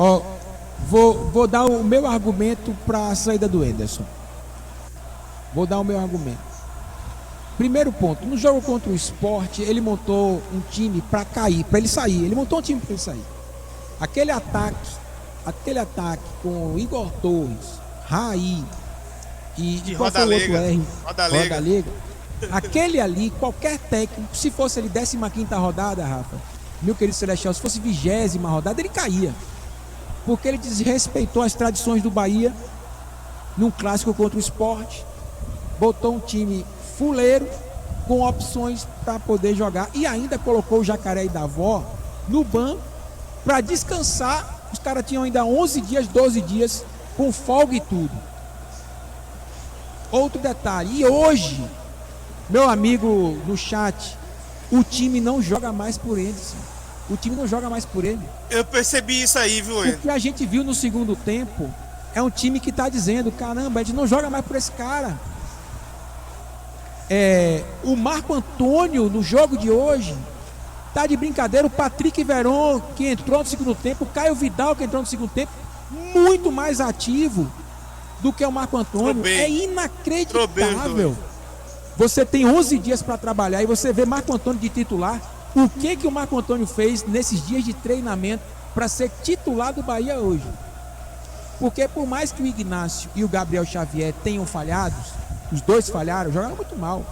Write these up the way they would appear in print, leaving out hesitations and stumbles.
Ó, vou dar o meu argumento para a saída do Henderson. Vou dar o meu argumento. Primeiro ponto, no jogo contra o Sport, ele montou um time para cair, para ele sair. Ele montou um time para ele sair. Aquele ataque com Igor Torres, Raí e qual foi o outro R? Rodalega. Aquele ali, qualquer técnico, se fosse ele 15ª rodada, Rafa, meu querido Celestial, se fosse 20ª rodada, ele caía. Porque ele desrespeitou as tradições do Bahia num clássico contra o Sport, botou um time fuleiro com opções para poder jogar e ainda colocou o Jacaré e Davó no banco para descansar. Os caras tinham ainda 11 dias, 12 dias com folga e tudo. Outro detalhe, e hoje, meu amigo no chat, o time não joga mais por eles. O time não joga mais por ele. Eu percebi isso aí, viu, O que a gente viu no segundo tempo é um time que está dizendo, caramba, a gente não joga mais por esse cara. O Marco Antônio, no jogo de hoje, tá de brincadeira. O Patrick Veron, que entrou no segundo tempo, o Caio Vidal, que entrou no segundo tempo, muito mais ativo do que o Marco Antônio. É inacreditável. Você tem 11 dias para trabalhar e você vê Marco Antônio de titular. O que o Marco Antônio fez nesses dias de treinamento para ser titular do Bahia hoje? Porque por mais que o Ignácio e o Gabriel Xavier tenham falhado, os dois falharam, jogaram muito mal.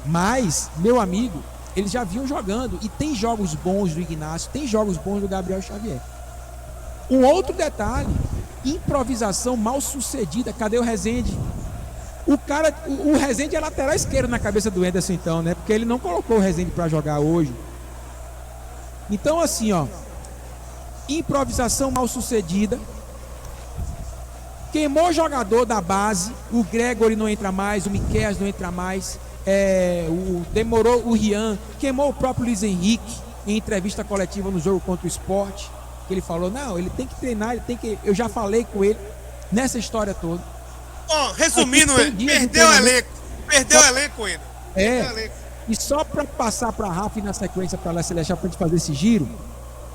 Mas, meu amigo, eles já vinham jogando. E tem jogos bons do Ignácio, tem jogos bons do Gabriel Xavier. Um outro detalhe, improvisação mal sucedida. Cadê o Rezende? O Rezende é lateral esquerdo na cabeça do Henderson, então, né? Porque ele não colocou o Rezende para jogar hoje. Então, assim, ó, improvisação mal sucedida. Queimou o jogador da base. O Gregory não entra mais, o Miqueias não entra mais. Demorou o Rian. Queimou o próprio Luiz Henrique em entrevista coletiva no jogo contra o Sport. Que ele falou, não, ele tem que treinar, ele tem que. Eu já falei com ele nessa história toda. Resumindo, perdeu o elenco. Perdeu o elenco ainda. E só para passar para Rafa e na sequência para lá Celestial para a gente fazer esse giro,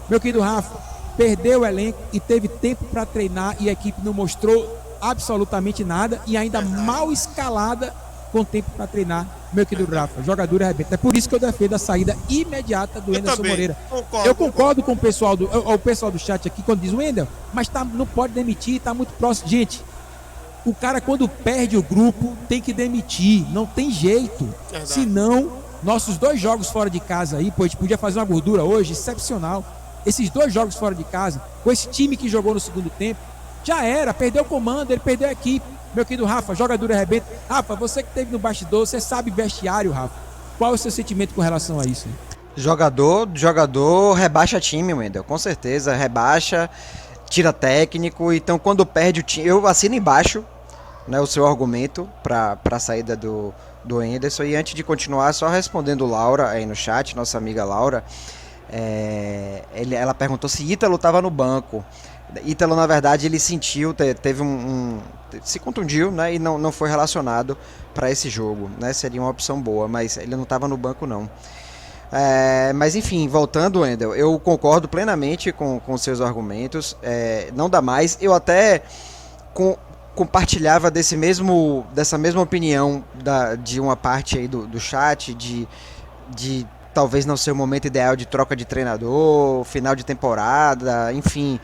meu querido Rafa, perdeu o elenco e teve tempo para treinar e a equipe não mostrou absolutamente nada e ainda mal escalada com tempo para treinar, meu querido Rafa, jogador arrebenta. É por isso que eu defendo a saída imediata do Henderson Moreira. Eu concordo com o pessoal do chat aqui quando diz o Wendel, mas não pode demitir, está muito próximo. Gente, o cara quando perde o grupo tem que demitir, não tem jeito. Senão, nossos 2 jogos fora de casa aí, pô, a gente podia fazer uma gordura hoje excepcional. Esses 2 jogos fora de casa, com esse time que jogou no segundo tempo, já era, perdeu o comando, ele perdeu a equipe. Meu querido Rafa, jogador arrebenta. Rafa, você que esteve no bastidor, você sabe vestiário, Rafa. Qual é o seu sentimento com relação a isso? Jogador rebaixa time, Wendel, com certeza, rebaixa, tira técnico. Então quando perde o time, eu assino embaixo, né, o seu argumento para a saída do Henderson. E antes de continuar, só respondendo Laura aí no chat, nossa amiga Laura, ela perguntou se Ítalo estava no banco. Ítalo, na verdade, ele sentiu, teve se contundiu, né, e não foi relacionado para esse jogo, né, seria uma opção boa, mas ele não estava no banco não. Mas enfim, voltando, Wendel, eu concordo plenamente com seus argumentos, não dá mais. Eu até compartilhava dessa mesma opinião de uma parte aí do chat, de talvez não ser o momento ideal de troca de treinador, final de temporada, enfim.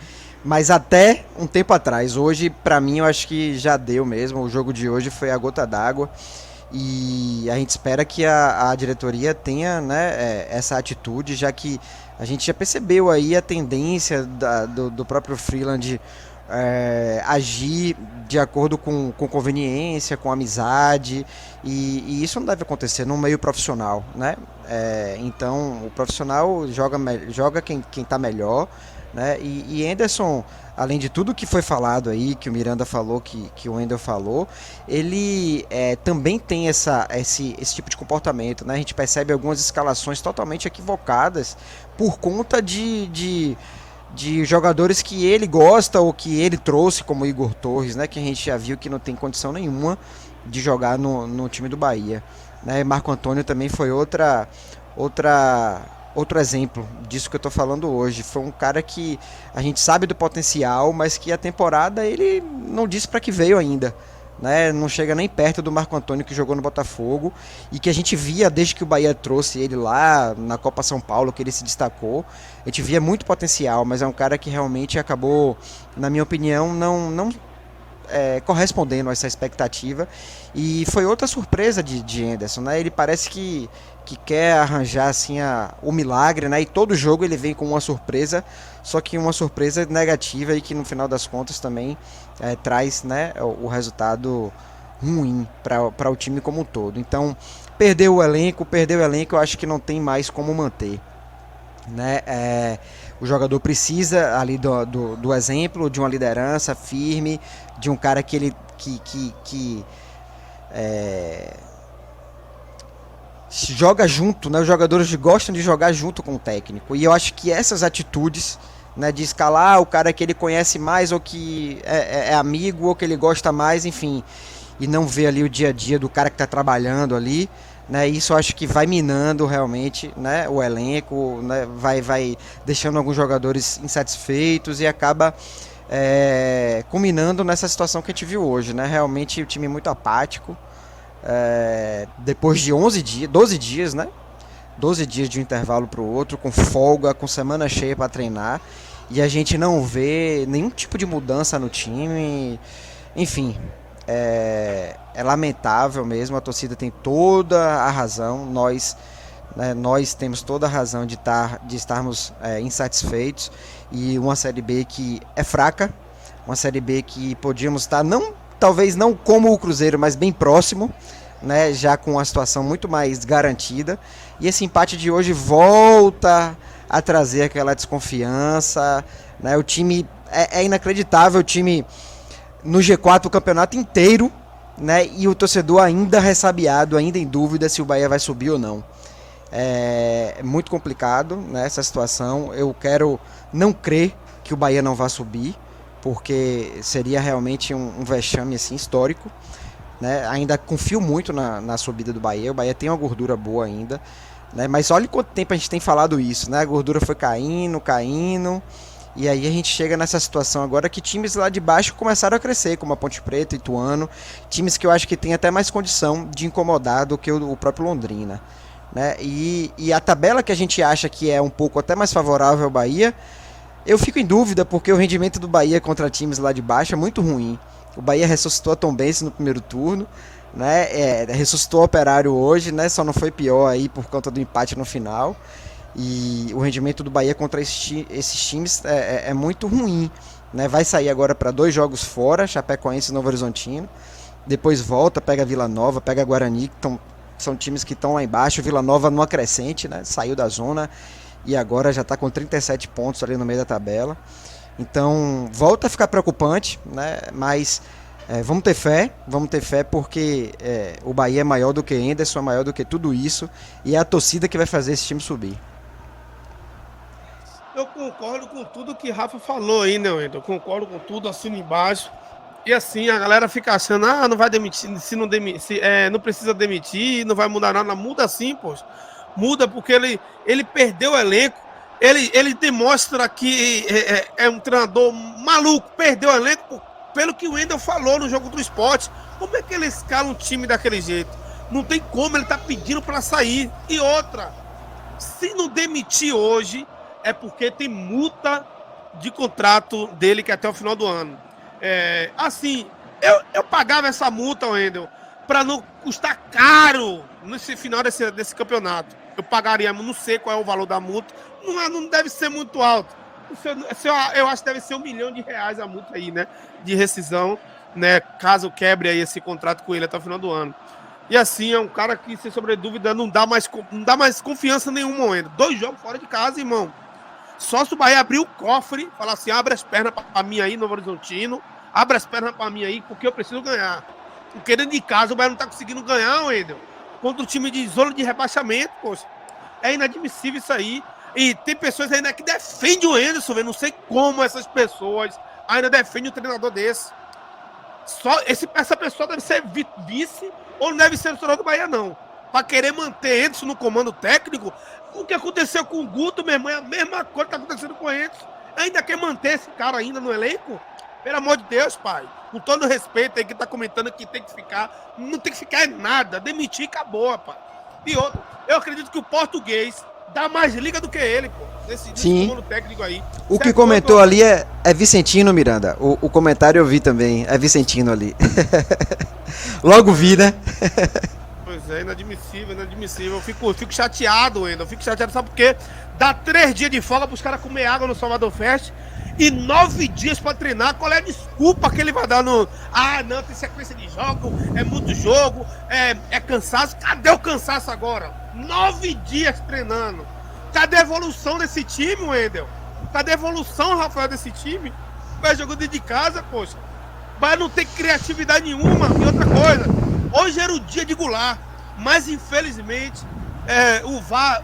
Mas até um tempo atrás, hoje pra mim eu acho que já deu mesmo, o jogo de hoje foi a gota d'água e a gente espera que a diretoria tenha, né, essa atitude, já que a gente já percebeu aí a tendência do próprio Freeland agir de acordo com conveniência, com amizade, e isso não deve acontecer num meio profissional, né? Então o profissional joga quem tá melhor, né? E Henderson, além de tudo que foi falado aí, que o Miranda falou, que o Wendel falou, ele também tem esse tipo de comportamento, né? A gente percebe algumas escalações totalmente equivocadas por conta de jogadores que ele gosta ou que ele trouxe, como Igor Torres, né? Que a gente já viu que não tem condição nenhuma de jogar no time do Bahia, né? Marco Antônio também foi outra outro exemplo disso que eu tô falando hoje. Foi um cara que a gente sabe do potencial, mas que a temporada ele não disse para que veio ainda. Né? Não chega nem perto do Marco Antônio que jogou no Botafogo e que a gente via desde que o Bahia trouxe ele lá na Copa São Paulo, que ele se destacou. A gente via muito potencial, mas é um cara que realmente acabou, na minha opinião, não correspondendo a essa expectativa. E foi outra surpresa de Anderson, né? Ele parece que quer arranjar assim o milagre, né? E todo jogo ele vem com uma surpresa, só que uma surpresa negativa e que no final das contas também traz, né, o resultado ruim para o time como um todo. Então, perdeu o elenco, eu acho que não tem mais como manter. Né? O jogador precisa ali do exemplo, de uma liderança firme, de um cara que joga junto, né? Os jogadores gostam de jogar junto com o técnico, e eu acho que essas atitudes, né, de escalar o cara que ele conhece mais, ou que é amigo, ou que ele gosta mais, enfim, e não ver ali o dia a dia do cara que está trabalhando ali, né, isso eu acho que vai minando realmente, né, o elenco, né, vai deixando alguns jogadores insatisfeitos e acaba culminando nessa situação que a gente viu hoje, né, realmente o time muito apático, depois de 12 dias, né, 12 dias de um intervalo para o outro, com folga, com semana cheia para treinar, e a gente não vê nenhum tipo de mudança no time. Enfim, é lamentável mesmo. A torcida tem toda a razão, nós temos toda a razão de estarmos insatisfeitos, e uma Série B que é fraca, uma Série B que podíamos estar, talvez não como o Cruzeiro, mas bem próximo, né, já com uma situação muito mais garantida. E esse empate de hoje volta a trazer aquela desconfiança, né? O time é inacreditável, o time no G4 o campeonato inteiro, né? E o torcedor ainda ressabiado, ainda em dúvida se o Bahia vai subir ou não. É muito complicado, né, essa situação. Eu quero não crer que o Bahia não vá subir, porque seria realmente um vexame assim, histórico. Né? Ainda confio muito na subida do Bahia. O Bahia tem uma gordura boa ainda, né? Mas olha quanto tempo a gente tem falado isso, né? A gordura foi caindo, e aí a gente chega nessa situação agora que times lá de baixo começaram a crescer, como a Ponte Preta, Ituano, times que eu acho que tem até mais condição de incomodar do que o próprio Londrina, né? E a tabela que a gente acha que é um pouco até mais favorável ao Bahia, eu fico em dúvida, porque o rendimento do Bahia contra times lá de baixo é muito ruim. O Bahia ressuscitou a Tombense no primeiro turno, né? Ressuscitou o Operário hoje, né? Só não foi pior aí por conta do empate no final. E o rendimento do Bahia contra esses times é muito ruim, né? Vai sair agora para 2 jogos fora, Chapecoense e Novo Horizontino. Depois volta, pega Vila Nova, pega Guarani, que são times que estão lá embaixo. Vila Nova numa crescente, né? Saiu da zona e agora já está com 37 pontos ali no meio da tabela. Então, volta a ficar preocupante, né? Mas vamos ter fé, porque o Bahia é maior do que Anderson, é maior do que tudo isso, e é a torcida que vai fazer esse time subir. Eu concordo com tudo que Rafa falou aí, né, Wendel? Eu concordo com tudo, assino embaixo. E assim, a galera fica achando, não vai demitir, se não não precisa demitir, não vai mudar nada. Muda sim, pô. Muda porque ele perdeu o elenco. Ele demonstra que é um treinador maluco, perdeu o elenco pelo que o Wendel falou no jogo do Sport. Como é que ele escala um time daquele jeito? Não tem como, ele tá pedindo para sair. E outra, se não demitir hoje, é porque tem multa de contrato dele que é até o final do ano. Assim, eu pagava essa multa, Wendel, para não custar caro nesse final desse campeonato. Eu pagaria, não sei qual é o valor da multa, não deve ser muito alto. Eu acho que deve ser R$1 milhão a multa aí, né? De rescisão, né? Caso quebre aí esse contrato com ele até o final do ano. E assim, é um cara que, sem sombra de dúvida, não dá mais confiança nenhuma ainda. 2 jogos fora de casa, irmão. Só se o Bahia abrir o cofre, falar assim, abre as pernas pra mim aí, Novo Horizontino, abre as pernas pra mim aí, porque eu preciso ganhar. Porque dentro de casa o Bahia não tá conseguindo ganhar, Wendel. Contra o time de zona de rebaixamento, poxa. É inadmissível isso aí. E tem pessoas ainda que defendem o Anderson, eu não sei como essas pessoas ainda defendem um treinador desse. Essa pessoa deve ser vice ou não deve ser o treinador do Bahia, não. pra querer manter Anderson no comando técnico. O que aconteceu com o Guto, meu irmão, é a mesma coisa que tá acontecendo com o Anderson. Ainda quer manter esse cara ainda no elenco? Pelo amor de Deus, pai. Com todo respeito aí que tá comentando que tem que ficar. Não tem que ficar em nada. Demitir e acabou, rapaz. E outro, eu acredito que o português dá mais liga do que ele, pô. Nesse comando técnico aí. O que comentou ali é Vicentino, Miranda. O comentário eu vi também. É Vicentino ali. Logo vi, né? Pois é, inadmissível. Eu fico chateado ainda. Eu fico chateado, sabe por quê? Dá 3 dias de folga pros caras comer água no Salvador Fest e 9 dias pra treinar. Qual é a desculpa que ele vai dar no... Ah, não, tem sequência de jogo, é muito jogo, é cansaço. Cadê o cansaço agora? 9 dias treinando. Cadê a evolução desse time, Wendel? Cadê a evolução, Rafael, desse time? Vai jogando dentro de casa, poxa. Vai não ter criatividade nenhuma. E outra coisa, hoje era o dia de Goulart, mas infelizmente o VAR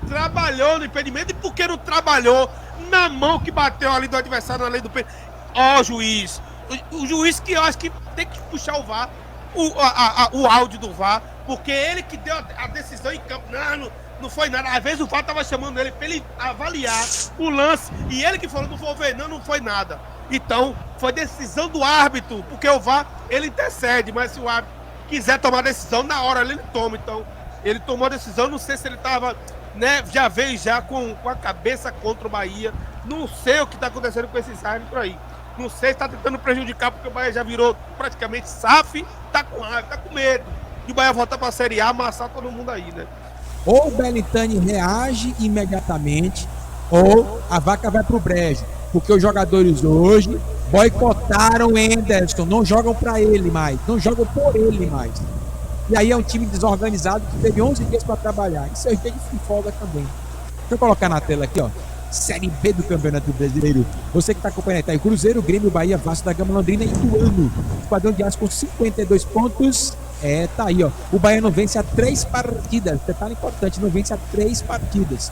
trabalhou no impedimento. E por que não trabalhou na mão que bateu ali do adversário na lei do pênalti? Ó, juiz. O juiz que eu acho que tem que puxar o VAR, o áudio do VAR, porque ele que deu a decisão em campo. Não foi nada. Às vezes o VAR tava chamando ele pra ele avaliar o lance. E ele que falou, não vou ver, não foi nada. Então, foi decisão do árbitro, porque o VAR, ele intercede, mas se o árbitro quiser tomar decisão, na hora ele toma. Então, ele tomou a decisão, não sei se ele tava, né, já veio já com a cabeça contra o Bahia. Não sei o que tá acontecendo com esses árbitros aí. Não sei se tá tentando prejudicar, porque o Bahia já virou praticamente SAF, tá com raiva, tá com medo de o Bahia voltar pra Série A, amassar todo mundo aí, né? Ou o Belintani reage imediatamente, ou a vaca vai pro brejo. Porque os jogadores hoje boicotaram o Anderson, não jogam pra ele mais, não jogam por ele mais. E aí é um time desorganizado que teve 11 dias para trabalhar. Isso é dia de folga também. Deixa eu colocar na tela aqui, ó. Série B do Campeonato Brasileiro. Você que está acompanhando aí, tá aí. Cruzeiro, Grêmio, Bahia, Vasco da Gama, Londrina e Ituano. Esquadrão de Aço com 52 pontos. Tá aí, ó. O Bahia não vence há 3 partidas. Detalhe importante, não vence há 3 partidas.